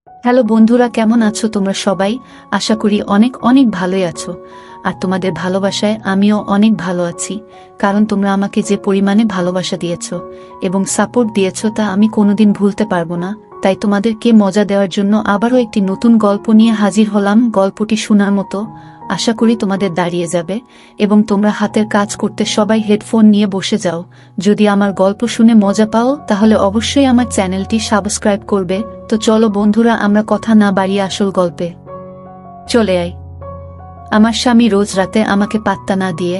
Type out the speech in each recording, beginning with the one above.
Hello বন্ধুরা, কেমন আছো তোমরা সবাই? আশা করি অনেক অনেক ভালোই আছো। আর তোমাদের ভালোবাসায় আমিও অনেক ভালো আছি, কারণ তোমরা আমাকে যে পরিমাণে ভালোবাসা দিয়েছো এবং সাপোর্ট দিয়েছো তা আমি কোনোদিন ভুলতে পারবো না। তাই তোমাদেরকে মজা দেওয়ার জন্য আবারও একটি নতুন গল্প নিয়ে হাজির হলাম। গল্পটি শোনার মতো আশা করি তোমাদের দাঁড়িয়ে যাবে এবং তোমরা হাতের কাজ করতে সবাই হেডফোন নিয়ে বসে যাও। যদি আমার গল্প শুনে মজা পাও তাহলে অবশ্যই আমার চ্যানেলটি সাবস্ক্রাইব করবে। তো চলো বন্ধুরা, আমরা কথা না বাড়িয়ে আসল গল্পে চলে আই। আমার স্বামী রোজ রাতে আমাকে পাত্তা না দিয়ে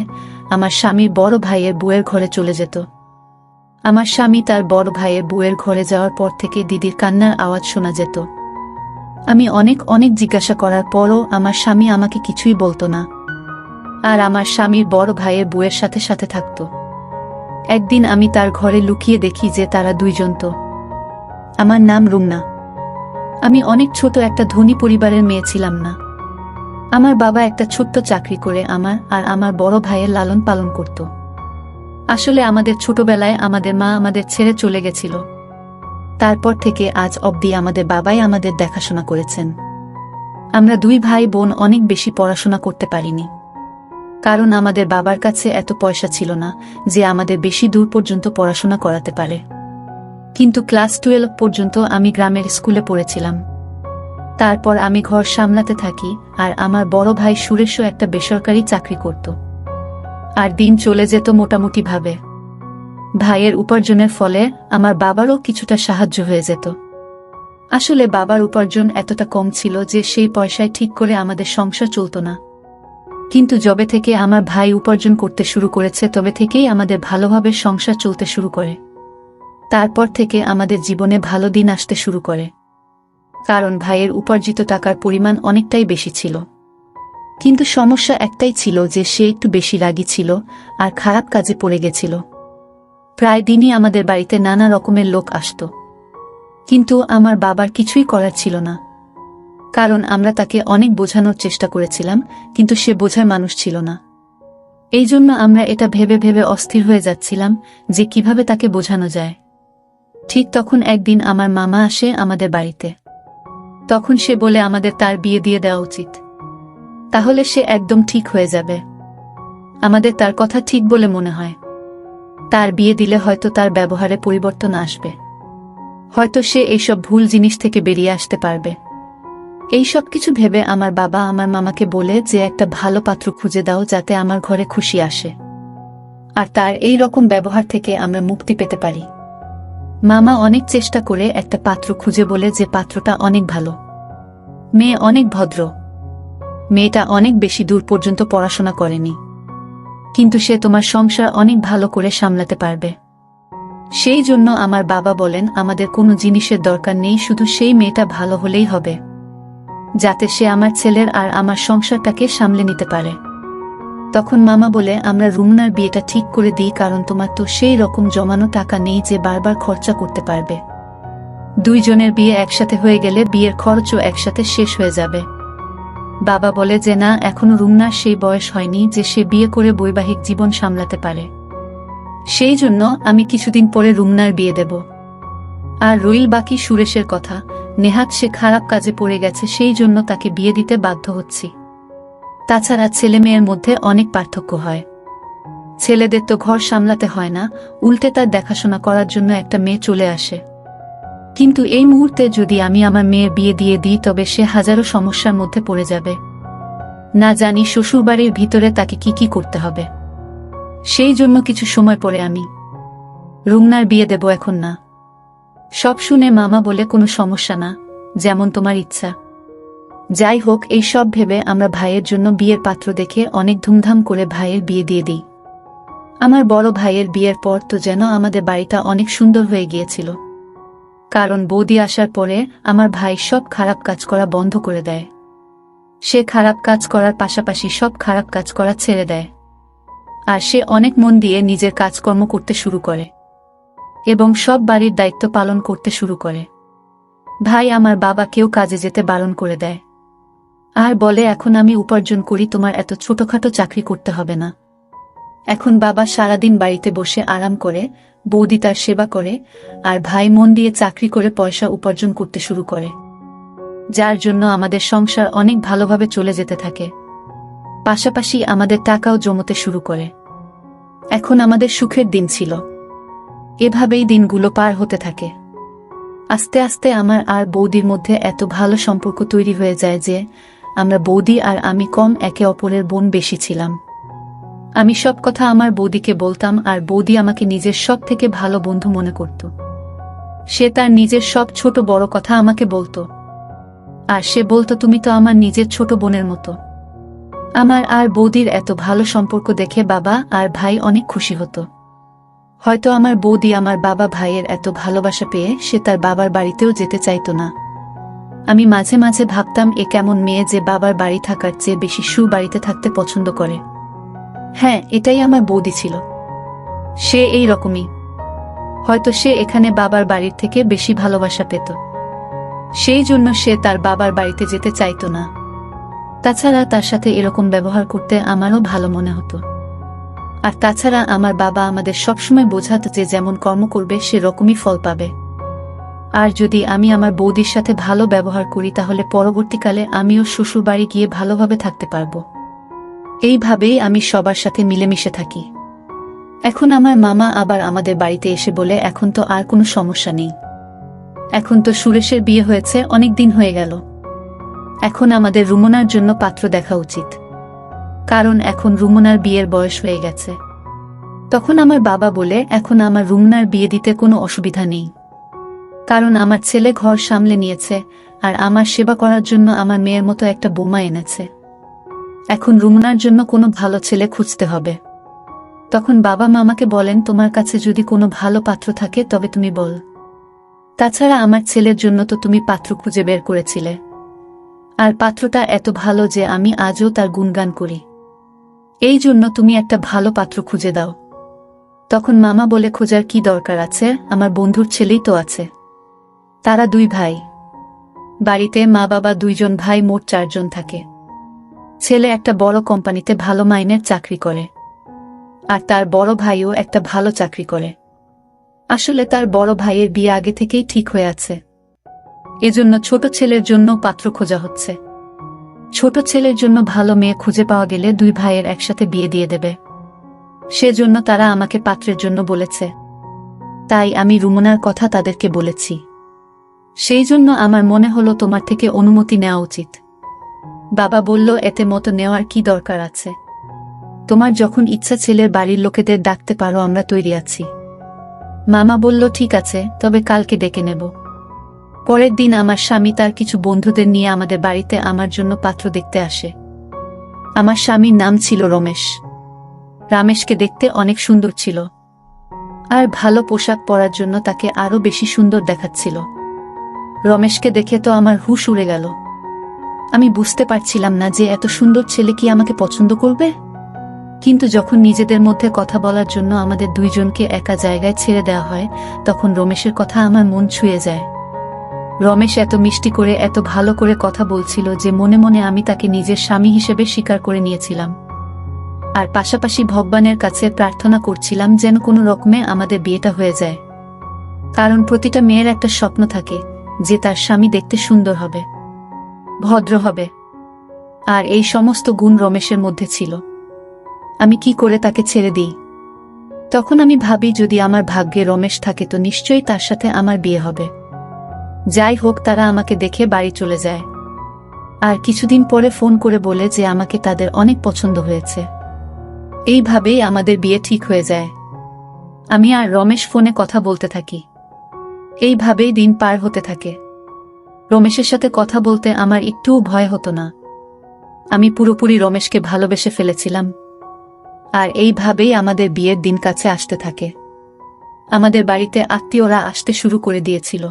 আমার স্বামীর বড় ভাইয়ের বউয়ের ঘরে চলে যেত। আমার স্বামী তার বড় ভাইয়ের বউয়ের ঘরে যাওয়ার পর থেকে দিদির কান্নার আওয়াজ শোনা যেত। আমি অনেক অনেক জিজ্ঞাসা করার পরও আমার স্বামী আমাকে কিছুই বলতো না, আর আমার স্বামীর বড় ভাইয়ের বউয়ের সাথে সাথে থাকত। একদিন আমি তার ঘরে লুকিয়ে দেখি যে তারা দুইজন তো। আমার নাম রুমনা। আমি অনেক ছোট একটা ধনী পরিবারের মেয়ে ছিলাম না। আমার বাবা একটা ছোট্ট চাকরি করে আমার আর আমার বড় ভাইয়ের লালন পালন করত। আসলে আমাদের ছোটবেলায় আমাদের মা আমাদের ছেড়ে চলে গেছিল। তারপর থেকে আজ অবধি আমাদের বাবাই আমাদের দেখাশোনা করেছেন। আমরা দুই ভাই বোন অনেক বেশি পড়াশোনা করতে পারিনি, কারণ আমাদের বাবার কাছে এত পয়সা ছিল না যে আমাদের বেশি দূর পর্যন্ত পড়াশোনা করাতে পারে। কিন্তু ক্লাস 12 পর্যন্ত আমি গ্রামের স্কুলে পড়েছিলাম। তারপর আমি ঘর সামলাতে থাকি আর আমার বড় ভাই সুরেশও একটা বেসরকারি চাকরি করত। আর দিন চলে যেত মোটামুটি ভাবে। ভাইয়ের উপার্জনের ফলে আমার বাবারও কিছুটা সাহায্য হয়ে যেত। আসলে বাবার উপার্জন এতটা কম ছিল যে সেই পয়সায় ঠিক করে আমাদের সংসার চলত না। কিন্তু যবে থেকে আমার ভাই উপার্জন করতে শুরু করেছে তবে থেকেই আমাদের ভালোভাবে সংসার চলতে শুরু করে। তারপর থেকে আমাদের জীবনে ভালো দিন আসতে শুরু করে, কারণ ভাইয়ের উপার্জিত টাকার পরিমাণ অনেকটাই বেশি ছিল। কিন্তু সমস্যা একটাই ছিল যে সে একটু বেশি রাগী ছিল আর খারাপ কাজে পড়ে গেছিল। প্রায় দিনই আমাদের বাড়িতে নানা রকমের লোক আসত, কিন্তু আমার বাবার কিছুই করার ছিল না, কারণ আমরা তাকে অনেক বোঝানোর চেষ্টা করেছিলাম, কিন্তু সে বোঝার মানুষ ছিল না। এই জন্য আমরা এটা ভেবে ভেবে অস্থির হয়ে যাচ্ছিলাম যে কিভাবে তাকে বোঝানো যায়। ঠিক তখন একদিন আমার মামা আসে আমাদের বাড়িতে। তখন সে বলে আমাদের তার বিয়ে দিয়ে দেওয়া উচিত, তাহলে সে একদম ঠিক হয়ে যাবে। আমাদের তার কথা ঠিক বলে মনে হয়। তার বিয়ে দিলে হয়তো তার ব্যবহারে পরিবর্তন আসবে, হয়তো সে এইসব ভুল জিনিস থেকে বেরিয়ে আসতে পারবে। এই সব কিছু ভেবে আমার বাবা আমার মামাকে বলে যে একটা ভালো পাত্র খুঁজে দাও যাতে আমার ঘরে খুশি আসে, আর তার এই রকম ব্যবহার থেকে আমরা মুক্তি পেতে পারি। মামা অনেক চেষ্টা করে একটা পাত্র খুঁজে বলে যে পাত্রটা অনেক ভালো, মেয়ে অনেক ভদ্র, মেয়েটা অনেক বেশি দূর পর্যন্ত পড়াশোনা করেনি, কিন্তু সে তোমার সংসার অনেক ভালো করে সামলাতে পারবে। সেই জন্য আমার বাবা বলেন আমাদের কোনো জিনিসের দরকার নেই, শুধু সেই মেয়েটা ভালো হলেই হবে, যাতে সে আমার ছেলের আর আমার সংসারটাকে সামলে নিতে পারে। তখন মামা বলে আমরা রুমনার বিয়েটা ঠিক করে দিই, কারণ তোমার তো সেই রকম জমানো টাকা নেই যে বারবার খরচা করতে পারবে। দুইজনের বিয়ে একসাথে হয়ে গেলে বিয়ের খরচও একসাথে শেষ হয়ে যাবে। বাবা বলে যে না, এখনো রুমনার সেই বয়স হয়নি যে সে বিয়ে করে বৈবাহিক জীবন সামলাতে পারে। সেই জন্য আমি কিছুদিন পরে রুমনার বিয়ে দেব। আর রইল বাকি সুরেশের কথা। নেহাত সে খারাপ কাজে পড়ে গেছে, সেই জন্য তাকে বিয়ে দিতে বাধ্য হচ্ছি। তাছাড়া ছেলে মেয়ের মধ্যে অনেক পার্থক্য হয়। ছেলেদের তো ঘর সামলাতে হয় না, উল্টে তার দেখাশোনা করার জন্য একটা মেয়ে চলে আসে। কিন্তু এই মুহূর্তে যদি আমি আমার মেয়ের বিয়ে দিয়ে দিই তবে সে হাজারো সমস্যার মধ্যে পড়ে যাবে। না জানি শ্বশুরবাড়ির ভিতরে তাকে কি কি করতে হবে। সেই জন্য কিছু সময় পরে আমি রুমনার বিয়ে দেব, এখন না। সব শুনে মামা বলে কোনো সমস্যা না, যেমন তোমার ইচ্ছা। যাই হোক, এই সব ভেবে আমরা ভাইয়ের জন্য বিয়ের পাত্র দেখে অনেক ধুমধাম করে ভাইয়ের বিয়ে দিয়ে দিই। আমার বড় ভাইয়ের বিয়ের পর তো যেন আমাদের বাড়িটা অনেক সুন্দর হয়ে গিয়েছিল, কারণ বৌদি আসার পরে আমার ভাই সব খারাপ কাজ করা বন্ধ করে দেয়। সে খারাপ কাজ করার পাশাপাশি সব খারাপ কাজ করা ছেড়ে দেয়, আর সে অনেক মন দিয়ে নিজের কাজকর্ম করতে শুরু করে এবং সব বাড়ির দায়িত্ব পালন করতে শুরু করে। ভাই আমার বাবাকেও কাজে যেতে বারণ করে দেয় আর বলে এখন আমি উপার্জন করি, তোমার এত ছোটখাটো চাকরি করতে হবে না। এখন বাবা সারাদিন বাড়িতে বসে আরাম করে, বৌদি তার সেবা করে, আর ভাই মন দিয়ে চাকরি করে পয়সা উপার্জন করতে শুরু করে। যার জন্য আমাদের সংসার অনেক ভালোভাবে চলে যেতে থাকে। পাশাপাশি আমাদের টাকাও জমতে শুরু করে। এখন আমাদের সুখের দিন ছিল। এভাবেই দিনগুলো পার হতে থাকে। আস্তে আস্তে আমার আর বৌদির মধ্যে এত ভালো সম্পর্ক তৈরি হয়ে যায় যে আমরা বৌদি আর আমি কম, একে অপরের বোন বেশি ছিলাম। আমি সব কথা আমার বৌদিকে বলতাম আর বৌদি আমাকে নিজের সব থেকে ভালো বন্ধু মনে করত। সে তার নিজের সব ছোট বড় কথা আমাকে বলতো। আর সে বলতো, তুমি তো আমার নিজের ছোট বোনের মতো। আমার আর বৌদির এত ভালো সম্পর্ক দেখে বাবা আর ভাই অনেক খুশি হতো। হয়তো আমার বৌদি আমার বাবা ভাইয়ের এত ভালোবাসা পেয়ে সে তার বাবার বাড়িতেও যেতে চাইতো না। আমি মাঝে মাঝে ভাবতাম, এ কেমন মেয়ে যে বাবার বাড়ি থাকার চেয়ে বেশি বাড়িতে থাকতে পছন্দ করে। হ্যাঁ, এটাই আমার বৌদি ছিল। সে এই রকমই। হয়তো সে এখানে বাবার বাড়ির থেকে বেশি ভালোবাসা পেত, সেই জন্য সে তার বাবার বাড়িতে যেতে চাইতো না। তাছাড়া তার সাথে এরকম ব্যবহার করতে আমারও ভালো মনে হতো। আর তাছাড়া আমার বাবা আমাদের সবসময় বোঝাতো যে যেমন কর্ম করবে সে রকমই ফল পাবে। আর যদি আমি আমার বৌদির সাথে ভালো ব্যবহার করি তাহলে পরবর্তীকালে আমিও শ্বশুর বাড়ি গিয়ে ভালোভাবে থাকতে পারবো। এইভাবেই আমি সবার সাথে মিলেমিশে থাকি। এখন আমার মামা আবার আমাদের বাড়িতে এসে বলে, এখন তো আর কোনো সমস্যা নেই। এখন তো সুরেশের বিয়ে হয়েছে, অনেক দিন হয়ে গেল। এখন আমাদের রুমনার জন্য পাত্র দেখা উচিত, কারণ এখন রুমনার বিয়ের বয়স হয়ে গেছে। তখন আমার বাবা বলে, এখন আমার রুমনার বিয়ে দিতে কোনো অসুবিধা নেই, কারণ আমার ছেলে ঘর সামলে নিয়েছে আর আমার সেবা করার জন্য আমার মেয়ের মতো একটা বৌমা এনেছে। এখন রুমনার জন্য কোনো ভালো ছেলে খুঁজতে হবে। তখন বাবা মামাকে বলেন, তোমার কাছে যদি কোনো ভালো পাত্র থাকে তবে তুমি বল। তাছাড়া আমার ছেলের জন্য তো তুমি পাত্র খুঁজে বের করেছিলে, আর পাত্রটা এত ভালো যে আমি আজও তার গুণগান করি। এই জন্য তুমি একটা ভালো পাত্র খুঁজে দাও। তখন মামা বলে, খোঁজার কি দরকার আছে, আমার বন্ধুর ছেলেই তো আছে। তারা 2 ভাই। বাড়িতে মা বাবা 2 জন ভাই, মোট 4 জন থাকে। ছেলে একটা বড় কোম্পানিতে ভালো মাইনের চাকরি করে, আর তার বড় ভাইও একটা ভালো চাকরি করে। আসলে তার বড় ভাইয়ের বিয়ে আগে থেকেই ঠিক হয়ে আছে। এজন্য ছোট ছেলের জন্য পাত্র খোঁজা হচ্ছে। ছোট ছেলের জন্য ভালো মেয়ে খুঁজে পাওয়া গেলে 2 ভাইয়ের একসাথে বিয়ে দিয়ে দেবে। সেজন্য তারা আমাকে পাত্রের জন্য বলেছে। তাই আমি রুমনার কথা তাদেরকে বলেছি। সেই জন্য আমার মনে হলো তোমার থেকে অনুমতি নেওয়া উচিত। বাবা বলল, এতে মতো নেওয়ার কি দরকার আছে? তোমার যখন ইচ্ছা ছেলের বাড়ির লোকেদের ডাকতে পারো, আমরা তৈরি আছি। মামা বলল, ঠিক আছে, তবে কালকে ডেকে নেব। পরের দিন আমার স্বামী তার কিছু বন্ধুদের নিয়ে আমাদের বাড়িতে আমার জন্য পাত্র দেখতে আসে। আমার স্বামীর নাম ছিল রমেশ। রমেশকে দেখতে অনেক সুন্দর ছিল, আর ভালো পোশাক পরার জন্য তাকে আরো বেশি সুন্দর দেখাচ্ছিল। রমেশকে দেখে তো আমার হুঁশ উড়ে গেল। আমি বুঝতে পারছিলাম না যে এত সুন্দর ছেলে কি আমাকে পছন্দ করবে। কিন্তু যখন নিজেদের মধ্যে কথা বলার জন্য আমাদের 2 জনকে একা জায়গায় ছেড়ে দেওয়া হয়, তখন রমেশের কথা আমার মন ছুঁয়ে যায়। রমেশ এত মিষ্টি করে, এত ভালো করে কথা বলছিল যে মনে মনে আমি তাকে নিজের স্বামী হিসেবে স্বীকার করে নিয়েছিলাম। আর পাশাপাশি ভগবানের কাছে প্রার্থনা করছিলাম যেন কোনো রকমে আমাদের বিয়েটা হয়ে যায়। কারণ প্রতিটা মেয়ের একটা স্বপ্ন থাকে যে তার স্বামী দেখতে সুন্দর হবে, ভদ্র হবে। আর এই সমস্ত গুণ রমেশের মধ্যে ছিল। আমি কি করে তাকে ছেড়ে দিই? তখন আমি ভাবি, যদি আমার ভাগ্যে রমেশ থাকে তো নিশ্চয়ই তার সাথে আমার বিয়ে হবে। যাই হোক, তারা আমাকে দেখে বাড়ি চলে যায়। আর কিছুদিন পরে ফোন করে বলে যে আমাকে তাদের অনেক পছন্দ হয়েছে। এইভাবেই আমাদের বিয়ে ঠিক হয়ে যায়। আমি আর রমেশ ফোনে কথা বলতে থাকি। এইভাবেই দিন পার হতে থাকে। রমেশের সাথে কথা বলতে আমার একটুও ভয় হতো না। আমি পুরোপুরি রমেশকে ভালোবেসে ফেলেছিলাম। আর এইভাবেই আমাদের বিয়ের দিন কাছে আসতে থাকে। আমাদের বাড়িতে আত্মীয়রা আসতে শুরু করে দিয়েছিল।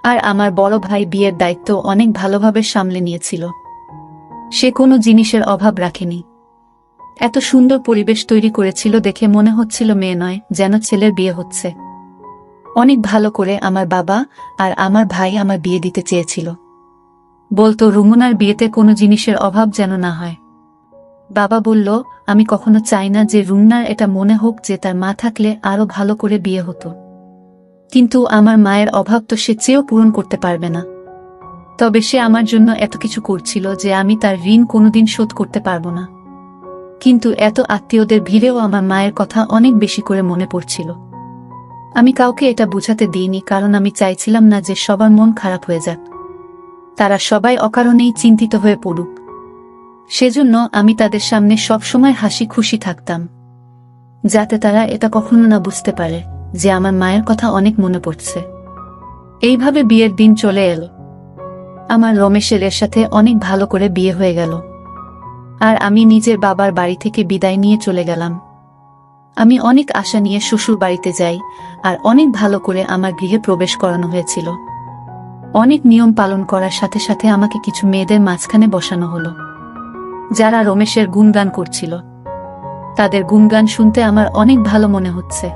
আর আমার বড় ভাই বিয়ের দায়িত্ব অনেক ভালোভাবে সামলে নিয়েছিল। সে কোনো জিনিসের অভাব রাখেনি। এত সুন্দর পরিবেশ তৈরি করেছিল, দেখে মনে হচ্ছিল মেয়ে নয়, যেন ছেলের বিয়ে হচ্ছে। অনেক ভালো করে আমার বাবা আর আমার ভাই আমার বিয়ে দিতে চেয়েছিল। বলতো, রুমনার বিয়েতে কোনো জিনিসের অভাব যেন না হয়। বাবা বলল, আমি কখনো চাই না যে রুমনার এটা মনে হোক যে তার মা থাকলে আরো ভালো করে বিয়ে হতো। কিন্তু আমার মায়ের অভাব তো সে চেয়েও পূরণ করতে পারবে না। তবে সে আমার জন্য এত কিছু করছিল যে আমি তার ঋণ কোনোদিন শোধ করতে পারবো না। কিন্তু এত আত্মীয়দের ভিড়েও আমার মায়ের কথা অনেক বেশি করে মনে পড়ছিল। আমি কাউকে এটা বোঝাতে দিইনি, কারণ আমি চাইছিলাম না যে সবার মন খারাপ হয়ে যাক, তারা সবাই অকারণেই চিন্তিত হয়ে পড়ুক। সেজন্য আমি তাদের সামনে সবসময় হাসি খুশি থাকতাম, যাতে তারা এটা কখনো না বুঝতে পারে যে আমার মায়ের কথা অনেক মনে পড়ছে। এইভাবে বিয়ের দিন চলে এলো। আমার রমেশের সাথে অনেক ভালো করে বিয়ে হয়ে গেল, আর আমি নিজের বাবার বাড়ি থেকে বিদায় নিয়ে চলে গেলাম। আমি অনেক আশা নিয়ে শ্বশুর বাড়িতে যাই, আর অনেক ভালো করে আমার গৃহে প্রবেশ করানো হয়েছিল। অনেক নিয়ম পালন করার সাথে সাথে আমাকে কিছু মেয়েদের মাঝখানে বসানো হলো, যারা রমেশের গুণগান করছিল। তাদের গুণগান শুনতে আমার অনেক ভালো মনে হচ্ছে।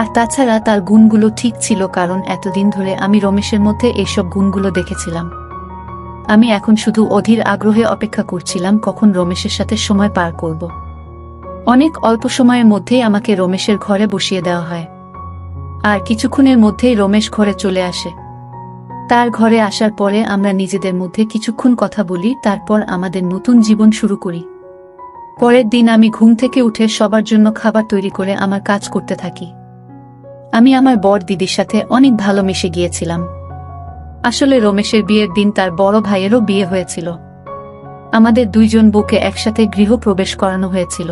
আর তাছাড়া তার গুণগুলো ঠিক ছিল, কারণ এতদিন ধরে আমি রমেশের মধ্যে এইসব গুণগুলো দেখেছিলাম। আমি এখন শুধু অধীর আগ্রহে অপেক্ষা করছিলাম কখন রমেশের সাথে সময় পার করব। অনেক অল্প সময়ের মধ্যেই আমাকে রমেশের ঘরে বসিয়ে দেওয়া হয়, আর কিছুক্ষণের মধ্যেই রমেশ ঘরে চলে আসে। তার ঘরে আসার পরে আমরা নিজেদের মধ্যে কিছুক্ষণ কথা বলি, তারপর আমাদের নতুন জীবন শুরু করি। পরের দিন আমি ঘুম থেকে উঠে সবার জন্য খাবার তৈরি করে আমার কাজ করতে থাকি। আমি আমার বড় দিদির সাথে অনেক ভালো মিশে গিয়েছিলাম। আসলে রমেশের বিয়ের দিন তার বড় ভাইয়েরও বিয়ে হয়েছিল। আমাদের দুইজন বউকে একসাথে গৃহপ্রবেশ করানো হয়েছিল,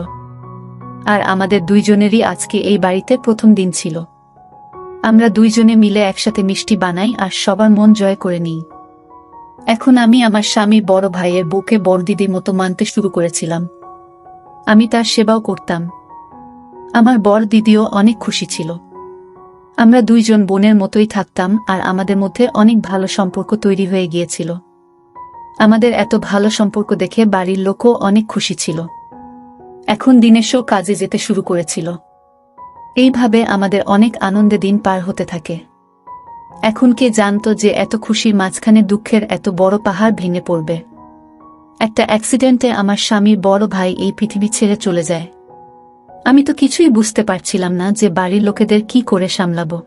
আর আমাদের দুইজনেরই আজকে এই বাড়িতে প্রথম দিন ছিল। আমরা দুইজনে মিলে একসাথে মিষ্টি বানাই আর সবার মন জয় করে নিই। এখন আমি আমার স্বামী বড় ভাইয়ের বউকে বড় দিদির মতো মানতে শুরু করেছিলাম। আমি তার সেবাও করতাম। আমার বড় দিদিও অনেক খুশি ছিল। আমরা দুইজন বোনের মতোই থাকতাম, আর আমাদের মধ্যে অনেক ভালো সম্পর্ক তৈরি হয়ে গিয়েছিল। আমাদের এত ভালো সম্পর্ক দেখে বাড়ির লোকও অনেক খুশি ছিল। এখন দিনেশও কাজে যেতে শুরু করেছিল। এইভাবে আমাদের অনেক আনন্দে দিন পার হতে থাকে। এখন কে জানতো যে এত খুশির মাঝখানে দুঃখের এত বড় পাহাড় ভেঙে পড়বে। একটা অ্যাক্সিডেন্টে আমার স্বামীর বড় ভাই এই পৃথিবী ছেড়ে চলে যায়। আমি তো কিছুই বুঝতে পারছিলাম না যে বাড়ির লোকেদের কি করে সামলাবো,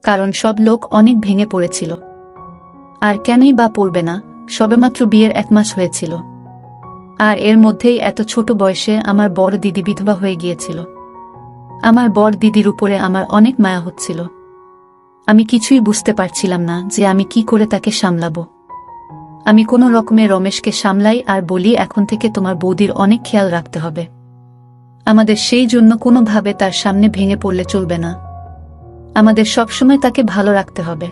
কারণ সব লোক অনেক ভেঙে পড়েছিল। আর কেনই বা পড়বে না, সবেমাত্র বিয়ের 1 মাস হয়েছিল, আর এর মধ্যেই এত ছোট বয়সে আমার বড় দিদি বিধবা হয়ে গিয়েছিল। আমার বড় দিদির উপরে আমার অনেক মায়া হচ্ছিল। আমি কিছুই বুঝতে পারছিলাম না যে আমি কি করে তাকে সামলাবো। আমি কোনো রকমে রমেশকে সামলাই আর বলি, এখন থেকে তোমার বৌদির অনেক খেয়াল রাখতে হবে। আমাদের সেই জন্য কোনোভাবে তার সামনে ভেঙে পড়লে চলবে না। আমাদের সবসময় তাকে ভালো রাখতে হবে।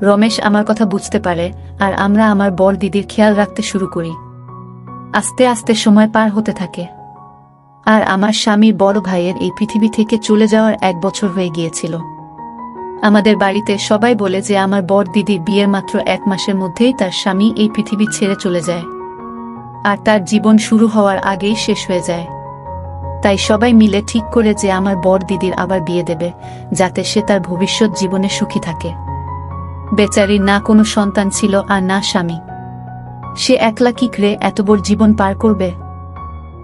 রমেশ আমার কথা বুঝতে পারে, আর আমরা আমার বড় দিদির খেয়াল রাখতে শুরু করি। আস্তে আস্তে সময় পার হতে থাকে, আর আমার স্বামীর বড় ভাইয়ের এই পৃথিবী থেকে চলে যাওয়ার 1 বছর হয়ে গিয়েছিল। আমাদের বাড়িতে সবাই বলে যে আমার বড় দিদি বিয়ের মাত্র 1 মাসের মধ্যেই তার স্বামী এই পৃথিবী ছেড়ে চলে যায়, আর তার জীবন শুরু হওয়ার আগেই শেষ হয়ে যায়। তাই সবাই মিলে ঠিক করে যে আমার বড় দিদির আবার বিয়ে দেবে, যাতে সে তার ভবিষ্যৎ জীবনে সুখী থাকে। বেচারির না কোনো সন্তান ছিল আর না স্বামী, সে একলা কি করে এত বড় জীবন পার করবে।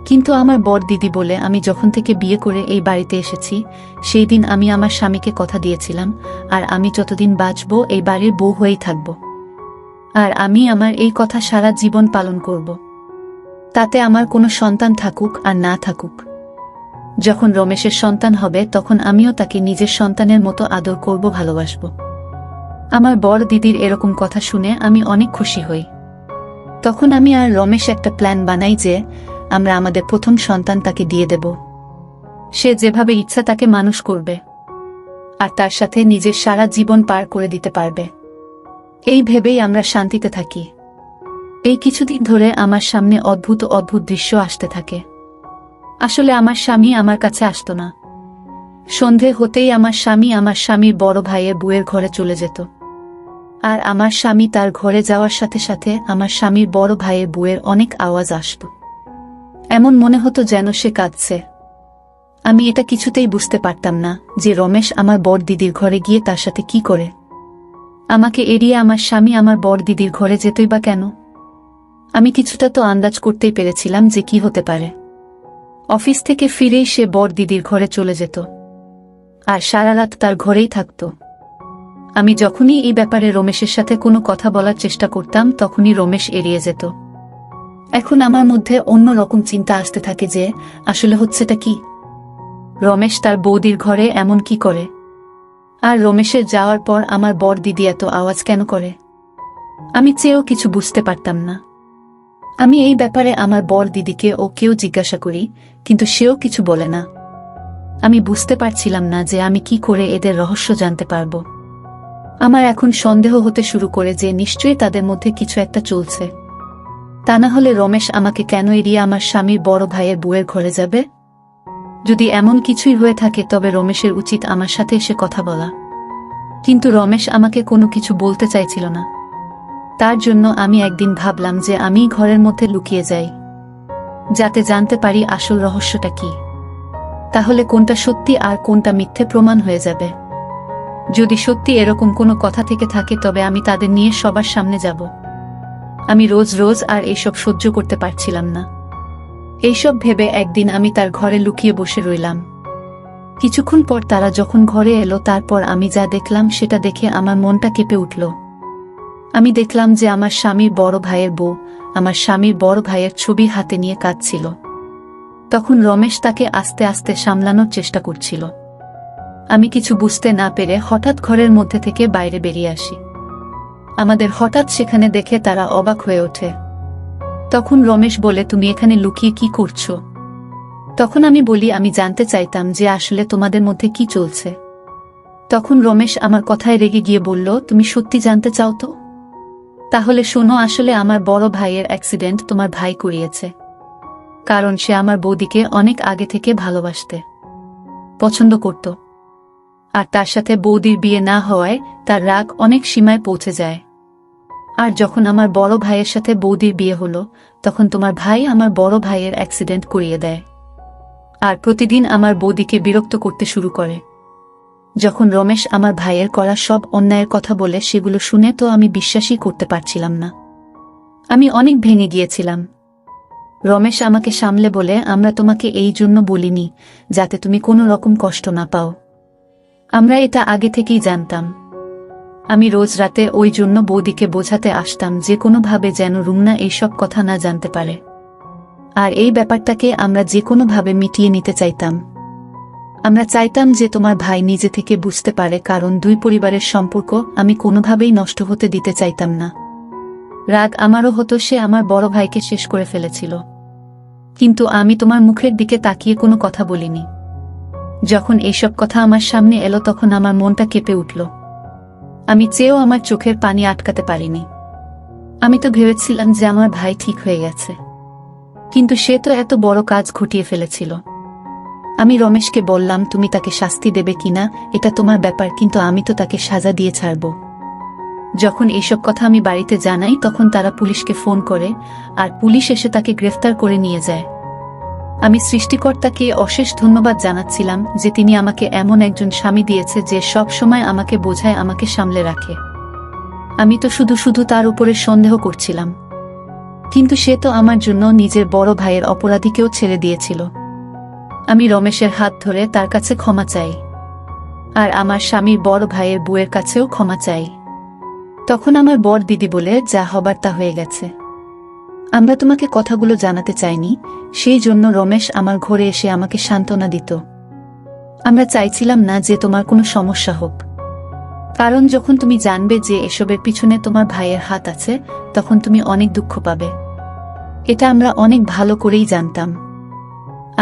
কিন্তু আমার বড় দিদি বলে আমি যখন থেকে বিয়ে করে এই বাড়িতে এসেছি, সেই দিন আমি আমার স্বামীকে কথা দিয়েছিলাম, আর আমি যতদিন বাঁচব এই বাড়ির বউ হয়েই থাকব, আর আমি আমার এই কথা সারা জীবন পালন করব। তাতে আমার কোনো সন্তান থাকুক আর না থাকুক। যখন রমেশের সন্তান হবে তখন আমিও তাকে নিজের সন্তানের মতো আদর করব, ভালোবাসব। আমার বড় দিদির এরকম কথা শুনে আমি অনেক খুশি হই। তখন আমি আর রমেশ একটা প্ল্যান বানাই যে আমরা আমাদের প্রথম সন্তান তাকে দিয়ে দেব। সে যেভাবে ইচ্ছা তাকে মানুষ করবে, আর তার সাথে নিজের সারা জীবন পার করে দিতে পারবে। এই ভেবেই আমরা শান্তিতে থাকি। এই কিছুদিন ধরে আমার সামনে অদ্ভুত অদ্ভুত দৃশ্য আসতে থাকে। আসলে আমার স্বামী আমার কাছে আসতো না। সন্ধে হতেই আমার স্বামী আমার স্বামীর বড় ভাইয়ের বউয়ের ঘরে চলে যেত, আর আমার স্বামী তার ঘরে যাওয়ার সাথে সাথে আমার স্বামীর বড় ভাইয়ের বউয়ের অনেক আওয়াজ আসত। এমন মনে হতো যেন সে কাঁদছে। আমি এটা কিছুতেই বুঝতে পারতাম না যে রমেশ আমার বড় দিদির ঘরে গিয়ে তার সাথে কি করে। আমাকে এড়িয়ে আমার স্বামী আমার বড় দিদির ঘরে যেতই বা কেন? আমি কিছুটা তো আন্দাজ করতেই পেরেছিলাম যে কি হতে পারে। অফিস থেকে ফিরেই সে বড় দিদির ঘরে চলে যেত, আর সারা রাত তার ঘরেই থাকত। আমি যখনই এই ব্যাপারে রমেশের সাথে কোনো কথা বলার চেষ্টা করতাম তখনই রমেশ এড়িয়ে যেত। এখন আমার মধ্যে অন্য রকম চিন্তা আসতে থাকে যে আসলে হচ্ছেটা কি। রমেশ তার বৌদির ঘরে এমন কি করে, আর রমেশের যাওয়ার পর আমার বর দিদি এত আওয়াজ কেন করে? আমি চেয়েও কিছু বুঝতে পারতাম না। আমি এই ব্যাপারে আমার বর দিদিকে ও কেউ জিজ্ঞাসা করি, কিন্তু সেও কিছু বলে না। আমি বুঝতে পারছিলাম না যে আমি কি করে এদের রহস্য জানতে পারব। আমার এখন সন্দেহ হতে শুরু করে যে নিশ্চয়ই তাদের মধ্যে কিছু একটা চলছে। তা না হলে রমেশ আমাকে কেন এড়িয়ে আমার স্বামীর বড় ভাইয়ের বউয়ের ঘরে যাবে? যদি এমন কিছুই হয়ে থাকে তবে রমেশের উচিত আমার সাথে এসে কথা বলা। কিন্তু রমেশ আমাকে কোনো কিছু বলতে চাইছিল না। তার জন্য আমি একদিন ভাবলাম যে আমি ঘরের মধ্যে লুকিয়ে যাই, যাতে জানতে পারি আসল রহস্যটা কি। তাহলে কোনটা সত্যি আর কোনটা মিথ্যে প্রমাণ হয়ে যাবে। যদি সত্যি এরকম কোনো কথা থেকে থাকে তবে আমি তাদের নিয়ে সবার সামনে যাব। আমি রোজ রোজ আর এইসব সহ্য করতে পারছিলাম না। এইসব ভেবে একদিন আমি তার ঘরে লুকিয়ে বসে রইলাম। কিছুক্ষণ পর তারা যখন ঘরে এলো তারপর আমি যা দেখলাম সেটা দেখে আমার মনটা কেঁপে উঠল। আমি দেখলাম যে আমার স্বামীর বড় ভাইয়ের বউ আমার স্বামীর বড় ভাইয়ের ছবি হাতে নিয়ে কাঁদছিল। তখন রমেশ তাকে আস্তে আস্তে সামলানোর চেষ্টা করছিল। আমি কিছু বুঝতে না পেরে হঠাৎ ঘরের মধ্যে থেকে বাইরে বেরিয়ে আসি। আমাদের হঠাৎ সেখানে দেখে তারা অবাক হয়ে ওঠে। তখন রমেশ বলে, তুমি এখানে লুকিয়ে কি করছো? তখন আমি বলি, আমি জানতে চাইতাম যে আসলে তোমাদের মধ্যে কি চলছে। তখন রমেশ আমার কথায় রেগে গিয়ে বলল, তুমি সত্যি জানতে চাও তো? তাহলে শোনো, আসলে আমার বড় ভাইয়ের অ্যাক্সিডেন্ট তোমার ভাই করিয়েছে। কারণ সে আমার বৌদিকে অনেক আগে থেকে ভালোবাসতে পছন্দ করত, আর তার সাথে বৌদির বিয়ে না হওয়ায় তার রাগ অনেক সীমায় পৌঁছে যায়। আর যখন আমার বড় ভাইয়ের সাথে বৌদির বিয়ে হলো তখন তোমার ভাই আমার বড় ভাইয়ের অ্যাক্সিডেন্ট করিয়ে দেয়, আর প্রতিদিন আমার বৌদিকে বিরক্ত করতে শুরু করে। যখন রমেশ আমার ভাইয়ের করা সব অন্যায়ের কথা বলে সেগুলো শুনে তো আমি বিশ্বাসই করতে পারছিলাম না। আমি অনেক ভেঙে গিয়েছিলাম। রমেশ আমাকে সামলে বলে, আমরা তোমাকে এই জন্য বলিনি যাতে তুমি কোনো রকম কষ্ট না পাও। আমরা এটা আগে থেকেই জানতাম। আমি রোজ রাতে ওই জন্য বৌদিকে বোঝাতে আসতাম যে কোনোভাবে যেন রুমনা এইসব কথা না জানতে পারে। আর এই ব্যাপারটাকে আমরা যে কোনোভাবে মিটিয়ে নিতে চাইতাম। আমরা চাইতাম যে তোমার ভাই নিজে থেকে বুঝতে পারে, কারণ দুই পরিবারের সম্পর্ক আমি কোনোভাবেই নষ্ট হতে দিতে চাইতাম না। রাগ আমারও হতো, সে আমার বড় ভাইকে শেষ করে ফেলেছিল। কিন্তু আমি তোমার মুখের দিকে তাকিয়ে কোনো কথা বলিনি। যখন এইসব কথা আমার সামনে এলো তখন আমার মনটা কেঁপে উঠল। আমি চেয়েও আমার চোখের পানি আটকাতে পারিনি। আমি তো ভেবেছিলাম যে আমার ভাই ঠিক হয়ে গেছে, কিন্তু সে তো এত বড় কাজ ঘটিয়ে ফেলেছিল। আমি রমেশকে বললাম, তুমি তাকে শাস্তি দেবে কিনা এটা তোমার ব্যাপার, কিন্তু আমি তো তাকে সাজা দিয়ে ছাড়ব। যখন এইসব কথা আমি বাড়িতে জানাই তখন তারা পুলিশকে ফোন করে, আর পুলিশ এসে তাকে গ্রেফতার করে নিয়ে যায়। আমি সৃষ্টিকর্তাকে অশেষ ধন্যবাদ জানাচ্ছিলাম যে তিনি আমাকে এমন একজন স্বামী দিয়েছে যে সব সময় আমাকে বোঝায়, আমাকে সামলে রাখে। আমি তো শুধু শুধু তার উপরে সন্দেহ করছিলাম, কিন্তু সে তো আমার জন্য নিজের বড় ভাইয়ের অপরাধীকেও ছেড়ে দিয়েছিল। আমি রমেশের হাত ধরে তার কাছে ক্ষমা চাই, আর আমার স্বামীর বড় ভাইয়ের বউয়ের কাছেও ক্ষমা চাই। তখন আমার বর দিদি বলে, যা হবার তা হয়ে গেছে, আমরা তোমাকে কথাগুলো জানাতে চাইনি। সেই জন্য রমেশ আমার ঘরে এসে আমাকে সান্ত্বনা দিত। আমরা চাইছিলাম না যে তোমার কোনো সমস্যা হোক, কারণ যখন তুমি জানবে যে এসবের পিছনে তোমার ভাইয়ের হাত আছে তখন তুমি অনেক দুঃখ পাবে। এটা আমরা অনেক ভালো করেই জানতাম।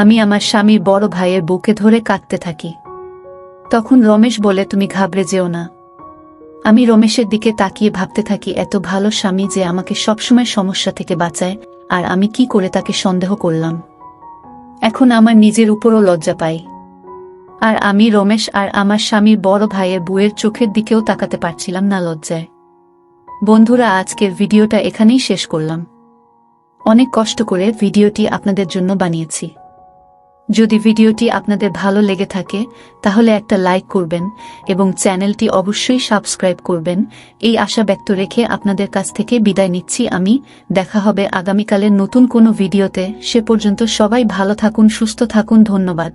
আমি আমার স্বামীর বড় ভাইয়ের বুকে ধরে কাঁদতে থাকি। তখন রমেশ বলে, তুমি ঘাবড়ে যেও না। আমি রমেশের দিকে তাকিয়ে ভাবতে থাকি, এত ভালো স্বামী যে আমাকে সবসময় সমস্যা থেকে বাঁচায়, আর আমি কি করে তাকে সন্দেহ করলাম। এখন আমার নিজের উপরও লজ্জা পাই। আর আমি রমেশ আর আমার স্বামীর বড় ভাইয়ের বউয়ের চোখের দিকেও তাকাতে পারছিলাম না লজ্জায়। বন্ধুরা, আজকের ভিডিওটা এখানেই শেষ করলাম। অনেক কষ্ট করে ভিডিওটি আপনাদের জন্য বানিয়েছি। যদি ভিডিওটি আপনাদের ভালো লেগে থাকে তাহলে একটা লাইক করবেন এবং চ্যানেলটি অবশ্যই সাবস্ক্রাইব করবেন। এই আশা ব্যক্ত রেখে আপনাদের কাছ থেকে বিদায় নিচ্ছি আমি। দেখা হবে আগামীকালের নতুন কোনো ভিডিওতে। সে পর্যন্ত সবাই ভালো থাকুন, সুস্থ থাকুন। ধন্যবাদ।